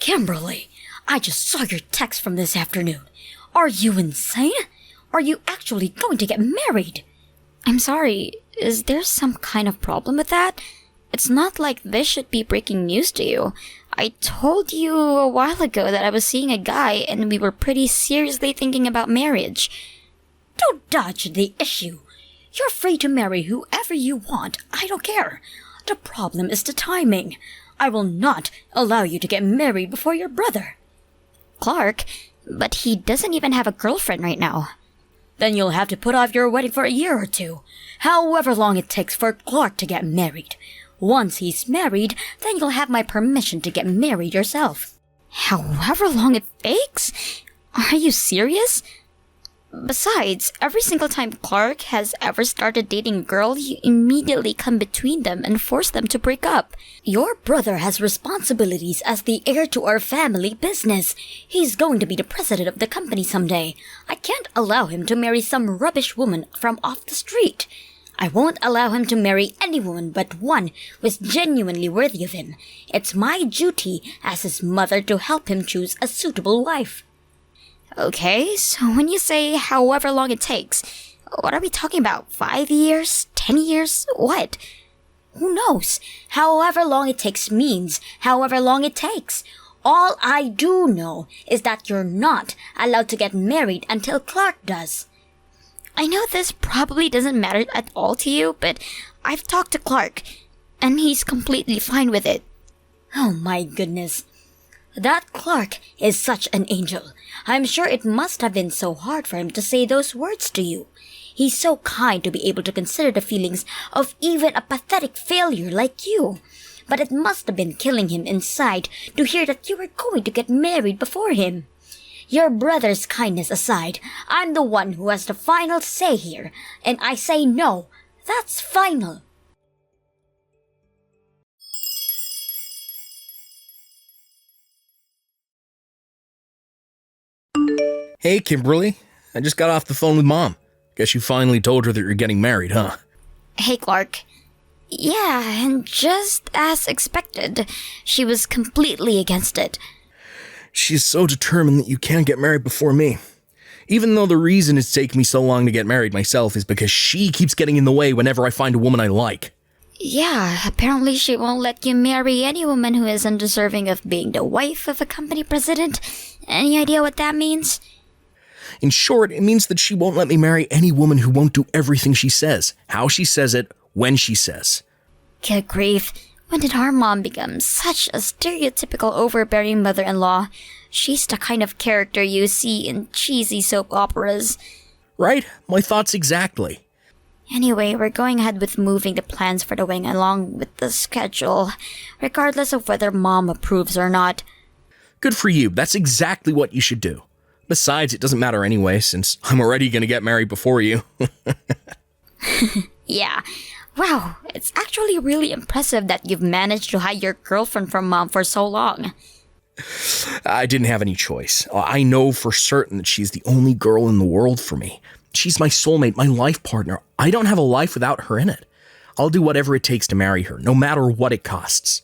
Kimberly, I just saw your text from this afternoon. Are you insane? Are you actually going to get married? I'm sorry, is there some kind of problem with that? It's not like this should be breaking news to you. I told you a while ago that I was seeing a guy and we were pretty seriously thinking about marriage. Don't dodge the issue. You're free to marry whoever you want. I don't care. The problem is the timing. I will not allow you to get married before your brother. Clark, but he doesn't even have a girlfriend right now. Then you'll have to put off your wedding for a year or two, however long it takes for Clark to get married. Once he's married, then you'll have my permission to get married yourself. However long it takes? Are you serious? Besides, every single time Clark has ever started dating a girl, you immediately come between them and force them to break up. Your brother has responsibilities as the heir to our family business. He's going to be the president of the company someday. I can't allow him to marry some rubbish woman from off the street. I won't allow him to marry any woman but one who is genuinely worthy of him. It's my duty as his mother to help him choose a suitable wife. Okay, so when you say however long it takes, what are we talking about? 5 years? 10 years? What? Who knows? However long it takes means however long it takes. All I do know is that you're not allowed to get married until Clark does. I know this probably doesn't matter at all to you, but I've talked to Clark, and he's completely fine with it. Oh my goodness. That Clark is such an angel. I'm sure it must have been so hard for him to say those words to you. He's so kind to be able to consider the feelings of even a pathetic failure like you. But it must have been killing him inside to hear that you were going to get married before him. Your brother's kindness aside, I'm the one who has the final say here, and I say no. That's final. Hey, Kimberly. I just got off the phone with Mom. Guess you finally told her that you're getting married, huh? Hey, Clark. Yeah, and just as expected, she was completely against it. She's so determined that you can't get married before me. Even though the reason it's taken me so long to get married myself is because she keeps getting in the way whenever I find a woman I like. Yeah, apparently she won't let you marry any woman who is undeserving of being the wife of a company president. Any idea what that means? In short, it means that she won't let me marry any woman who won't do everything she says, how she says it, when she says. Good grief. When did our mom become such a stereotypical overbearing mother-in-law? She's the kind of character you see in cheesy soap operas. Right? My thoughts exactly. Anyway, we're going ahead with moving the plans for the wedding along with the schedule, regardless of whether Mom approves or not. Good for you. That's exactly what you should do. Besides, it doesn't matter anyway, since I'm already going to get married before you. Yeah. Wow, it's actually really impressive that you've managed to hide your girlfriend from Mom for so long. I didn't have any choice. I know for certain that she's the only girl in the world for me. She's my soulmate, my life partner. I don't have a life without her in it. I'll do whatever it takes to marry her, no matter what it costs.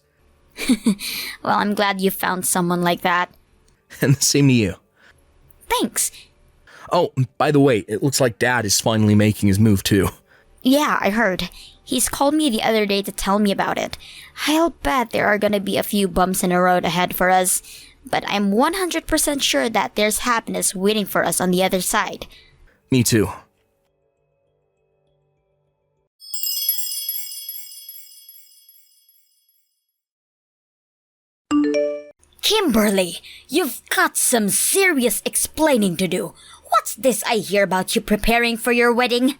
Well, I'm glad you found someone like that. And the same to you. Thanks. Oh, by the way, it looks like Dad is finally making his move too. Yeah, I heard. He's called me the other day to tell me about it. I'll bet there are gonna be a few bumps in the road ahead for us, but I'm 100% sure that there's happiness waiting for us on the other side. Me too. Kimberly, you've got some serious explaining to do. What's this I hear about you preparing for your wedding?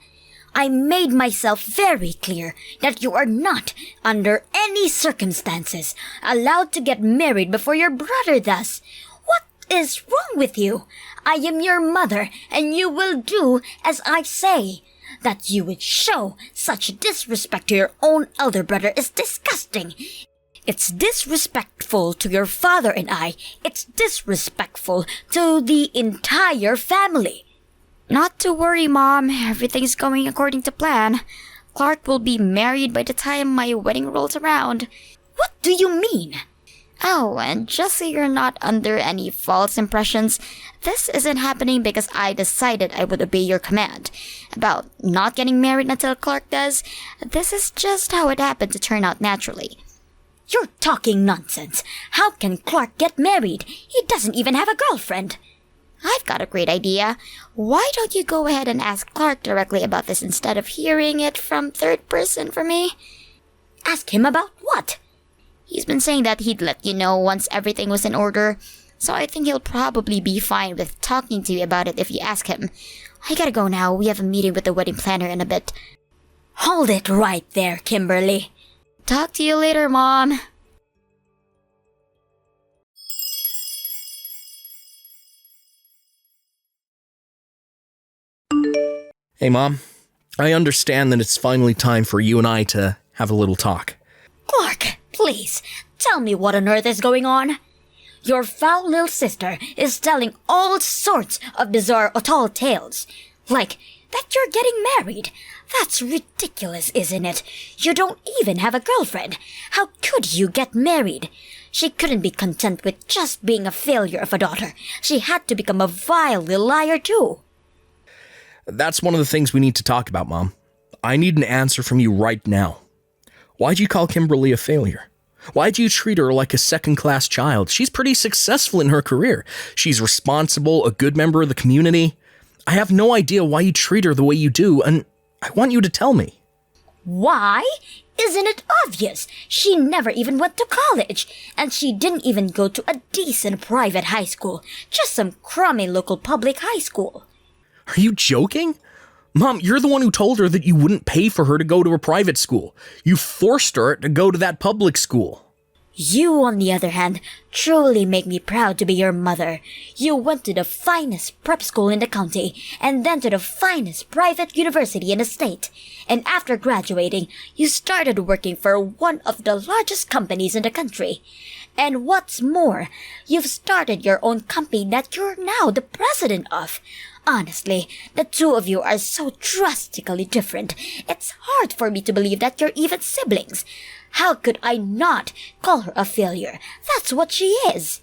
I made myself very clear that you are not, under any circumstances, allowed to get married before your brother does. What is wrong with you? I am your mother, and you will do as I say. That you would show such disrespect to your own elder brother is disgusting. It's disrespectful to your father and I. It's disrespectful to the entire family. Not to worry, Mom. Everything's going according to plan. Clark will be married by the time my wedding rolls around. What do you mean? Oh, and just so you're not under any false impressions, this isn't happening because I decided I would obey your command about not getting married until Clark does. This is just how it happened to turn out naturally. You're talking nonsense. How can Clark get married? He doesn't even have a girlfriend. I've got a great idea. Why don't you go ahead and ask Clark directly about this instead of hearing it from third person from me? Ask him about what? He's been saying that he'd let you know once everything was in order, so I think he'll probably be fine with talking to you about it if you ask him. I gotta go now. We have a meeting with the wedding planner in a bit. Hold it right there, Kimberly. Talk to you later, Mom. Hey, Mom. I understand that it's finally time for you and I to have a little talk. Clark, please, tell me what on earth is going on. Your foul little sister is telling all sorts of bizarre tall tales. Like that you're getting married. That's ridiculous, isn't it? You don't even have a girlfriend. How could you get married? She couldn't be content with just being a failure of a daughter. She had to become a vile little liar too. That's one of the things we need to talk about, Mom. I need an answer from you right now. Why'd you call Kimberly a failure? Why'd you treat her like a second-class child? She's pretty successful in her career. She's responsible, a good member of the community. I have no idea why you treat her the way you do, and I want you to tell me. Why? Isn't it obvious? She never even went to college, and she didn't even go to a decent private high school, just some crummy local public high school. Are you joking? Mom, you're the one who told her that you wouldn't pay for her to go to a private school. You forced her to go to that public school. You, on the other hand, truly make me proud to be your mother. You went to the finest prep school in the county, and then to the finest private university in the state. And after graduating, you started working for one of the largest companies in the country. And what's more, you've started your own company that you're now the president of. Honestly, the two of you are so drastically different. It's hard for me to believe that you're even siblings. How could I not call her a failure? That's what she is.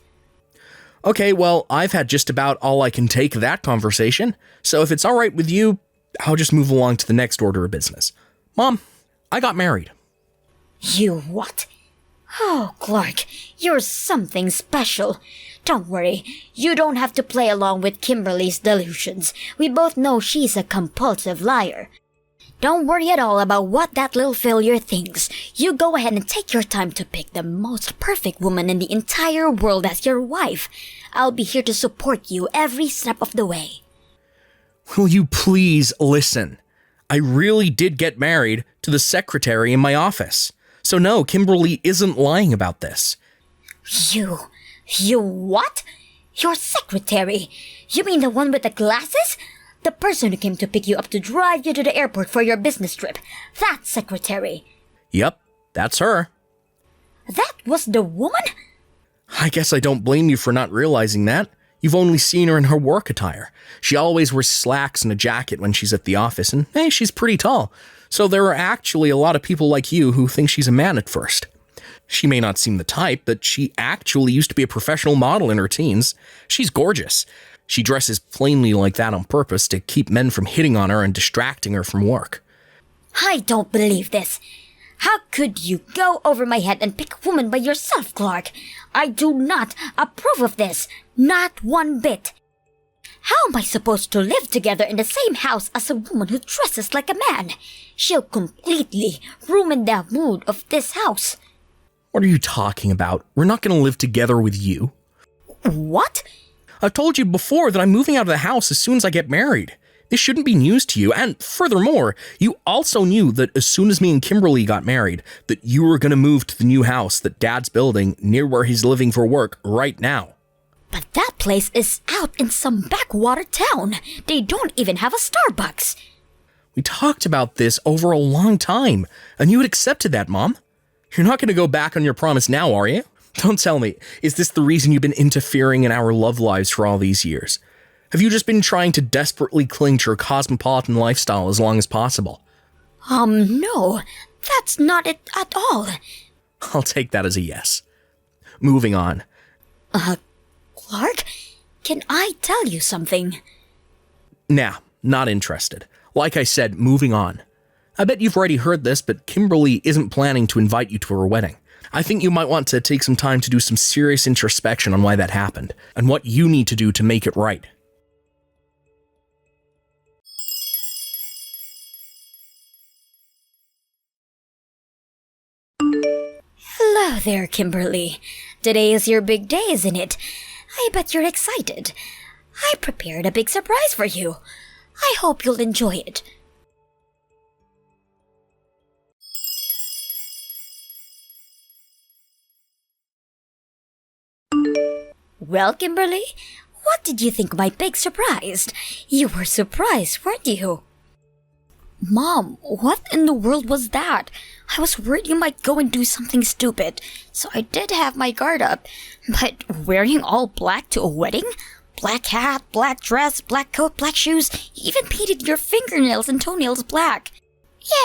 Okay, well, I've had just about all I can take of that conversation, so if it's all right with you, I'll just move along to the next order of business. Mom, I got married. You what? Oh, Clark, you're something special. Don't worry, you don't have to play along with Kimberly's delusions. We both know she's a compulsive liar. Don't worry at all about what that little failure thinks. You go ahead and take your time to pick the most perfect woman in the entire world as your wife. I'll be here to support you every step of the way. Will you please listen? I really did get married to the secretary in my office. So no, Kimberly isn't lying about this. You what? Your secretary? You mean the one with the glasses? The person who came to pick you up to drive you to the airport for your business trip. That secretary. Yep, that's her. That was the woman? I guess I don't blame you for not realizing that. You've only seen her in her work attire. She always wears slacks and a jacket when she's at the office, and hey, she's pretty tall. So there are actually a lot of people like you who think she's a man at first. She may not seem the type, but she actually used to be a professional model in her teens. She's gorgeous. She dresses plainly like that on purpose to keep men from hitting on her and distracting her from work. I don't believe this. How could you go over my head and pick a woman by yourself, Clark? I do not approve of this. Not one bit. How am I supposed to live together in the same house as a woman who dresses like a man? She'll completely ruin the mood of this house. What are you talking about? We're not going to live together with you. What? I've told you before that I'm moving out of the house as soon as I get married. This shouldn't be news to you, and furthermore, you also knew that as soon as me and Kimberly got married, that you were going to move to the new house that Dad's building near where he's living for work right now. But that place is out in some backwater town. They don't even have a Starbucks. We talked about this over a long time, and you had accepted that, Mom. You're not going to go back on your promise now, are you? Don't tell me, is this the reason you've been interfering in our love lives for all these years? Have you just been trying to desperately cling to your cosmopolitan lifestyle as long as possible? No, that's not it at all. I'll take that as a yes. Moving on. Clark, can I tell you something? Nah, not interested. Like I said, moving on. I bet you've already heard this, but Kimberly isn't planning to invite you to her wedding. I think you might want to take some time to do some serious introspection on why that happened, and what you need to do to make it right. Hello there, Kimberly. Today is your big day, isn't it? I bet you're excited. I prepared a big surprise for you. I hope you'll enjoy it. Well, Kimberly, what did you think of my big surprise? You were surprised, weren't you? Mom, what in the world was that? I was worried you might go and do something stupid, so I did have my guard up. But wearing all black to a wedding? Black hat, black dress, black coat, black shoes, you even painted your fingernails and toenails black.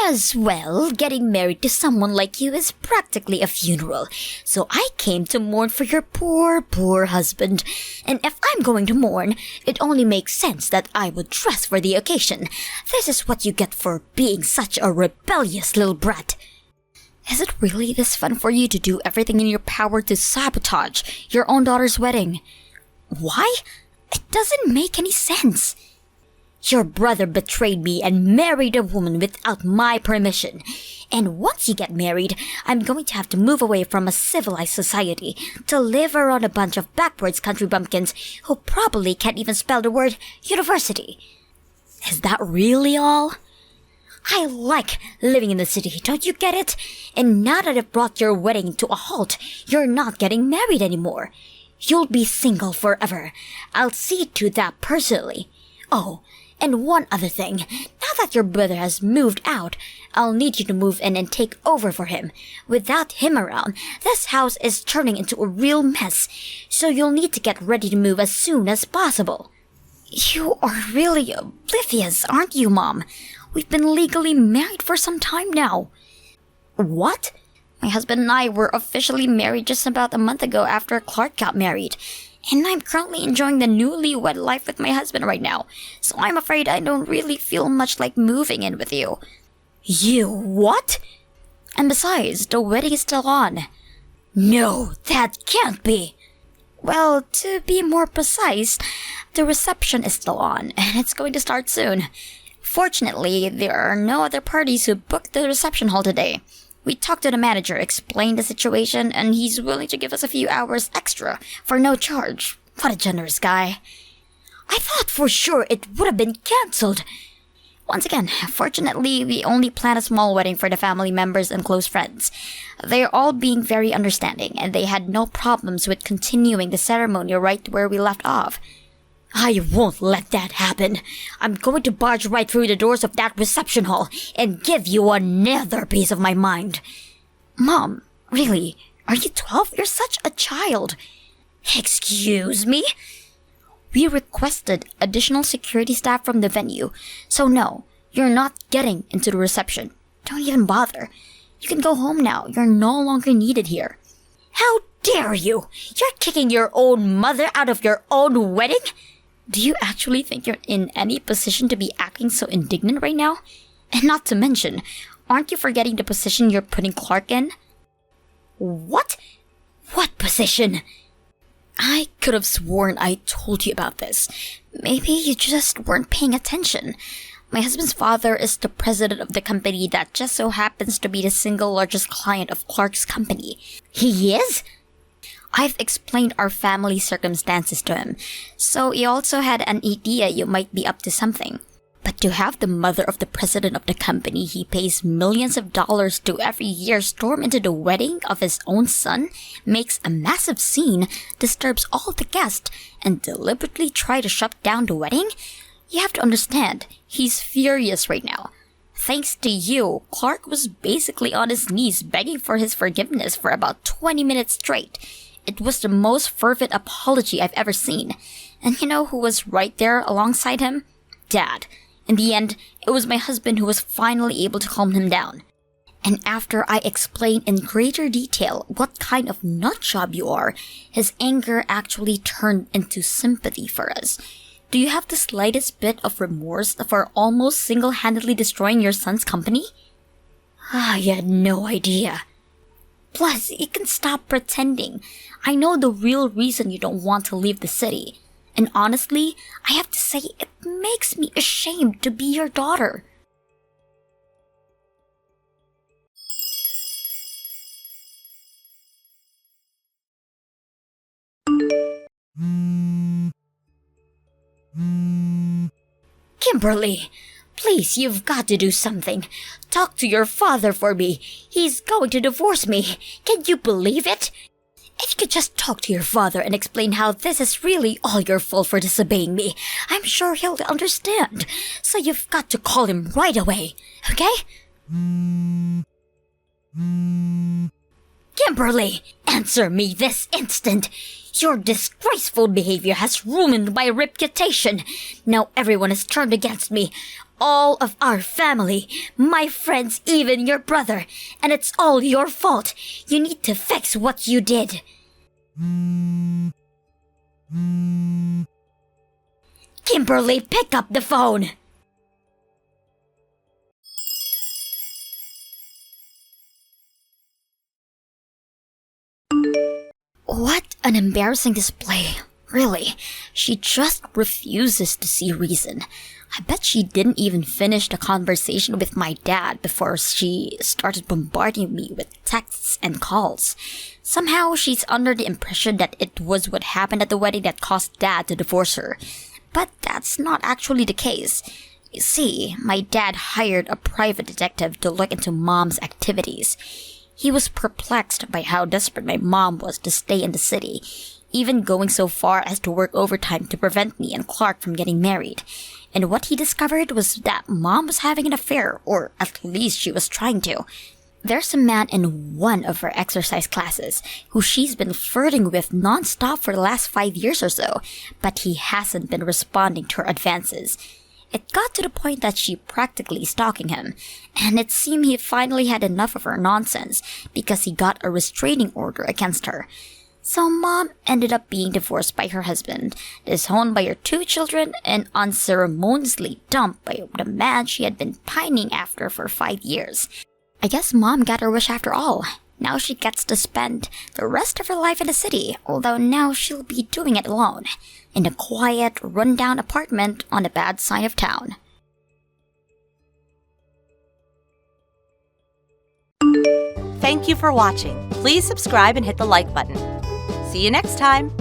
Yes, well, getting married to someone like you is practically a funeral, so I came to mourn for your poor, poor husband. And if I'm going to mourn, it only makes sense that I would dress for the occasion. This is what you get for being such a rebellious little brat. Is it really this fun for you to do everything in your power to sabotage your own daughter's wedding? Why? It doesn't make any sense. Your brother betrayed me and married a woman without my permission. And once you get married, I'm going to have to move away from a civilized society to live around a bunch of backwards country bumpkins who probably can't even spell the word university. Is that really all? I like living in the city, don't you get it? And now that I've brought your wedding to a halt, you're not getting married anymore. You'll be single forever. I'll see to that personally. Oh, and one other thing. Now that your brother has moved out, I'll need you to move in and take over for him. Without him around, this house is turning into a real mess, so you'll need to get ready to move as soon as possible. You are really oblivious, aren't you, Mom? We've been legally married for some time now. What? My husband and I were officially married just about a month ago after Clark got married. And I'm currently enjoying the newlywed life with my husband right now, so I'm afraid I don't really feel much like moving in with you. You what? And besides, the wedding is still on. No, that can't be. Well, to be more precise, the reception is still on, and it's going to start soon. Fortunately, there are no other parties who booked the reception hall today. We talked to the manager, explained the situation, and he's willing to give us a few hours extra for no charge. What a generous guy. I thought for sure it would have been cancelled. Once again, fortunately, we only planned a small wedding for the family members and close friends. They're all being very understanding, and they had no problems with continuing the ceremony right where we left off. I won't let that happen. I'm going to barge right through the doors of that reception hall and give you another piece of my mind. Mom, really? Are you 12? You're such a child. Excuse me? We requested additional security staff from the venue, so no, you're not getting into the reception. Don't even bother. You can go home now. You're no longer needed here. How dare you? You're kicking your own mother out of your own wedding? Do you actually think you're in any position to be acting so indignant right now? And not to mention, aren't you forgetting the position you're putting Clark in? What? What position? I could have sworn I told you about this. Maybe you just weren't paying attention. My husband's father is the president of the company that just so happens to be the single largest client of Clark's company. He is? I've explained our family circumstances to him, so he also had an idea you might be up to something. But to have the mother of the president of the company he pays millions of dollars to every year storm into the wedding of his own son, makes a massive scene, disturbs all the guests, and deliberately try to shut down the wedding? You have to understand, he's furious right now. Thanks to you, Clark was basically on his knees begging for his forgiveness for about 20 minutes straight. It was the most fervent apology I've ever seen. And you know who was right there alongside him? Dad. In the end, it was my husband who was finally able to calm him down. And after I explained in greater detail what kind of nutjob you are, his anger actually turned into sympathy for us. Do you have the slightest bit of remorse for almost single-handedly destroying your son's company? You had no idea. Plus, you can stop pretending. I know the real reason you don't want to leave the city. And honestly, I have to say, it makes me ashamed to be your daughter. Kimberly, please, you've got to do something. Talk to your father for me. He's going to divorce me. Can you believe it? If you could just talk to your father and explain how this is really all your fault for disobeying me, I'm sure he'll understand. So you've got to call him right away, okay? Kimberly, answer me this instant. Your disgraceful behavior has ruined my reputation. Now everyone is turned against me. All of our family, my friends, even your brother. And it's all your fault. You need to fix what you did. Kimberly, pick up the phone. What an embarrassing display. Really, she just refuses to see reason. I bet she didn't even finish the conversation with my dad before she started bombarding me with texts and calls. Somehow she's under the impression that it was what happened at the wedding that caused Dad to divorce her. But that's not actually the case. You see, my dad hired a private detective to look into Mom's activities. He was perplexed by how desperate my mom was to stay in the city, even going so far as to work overtime to prevent me and Clark from getting married. And what he discovered was that Mom was having an affair, or at least she was trying to. There's a man in one of her exercise classes who she's been flirting with nonstop for the last 5 years or so, but he hasn't been responding to her advances. It got to the point that she practically stalking him, and it seemed he finally had enough of her nonsense because he got a restraining order against her. So Mom ended up being divorced by her husband, disowned by her 2 children, and unceremoniously dumped by the man she had been pining after for 5 years. I guess Mom got her wish after all. Now she gets to spend the rest of her life in the city, although now she'll be doing it alone, in a quiet, rundown apartment on the bad side of town. Thank you for watching. Please subscribe and hit the like button. See you next time!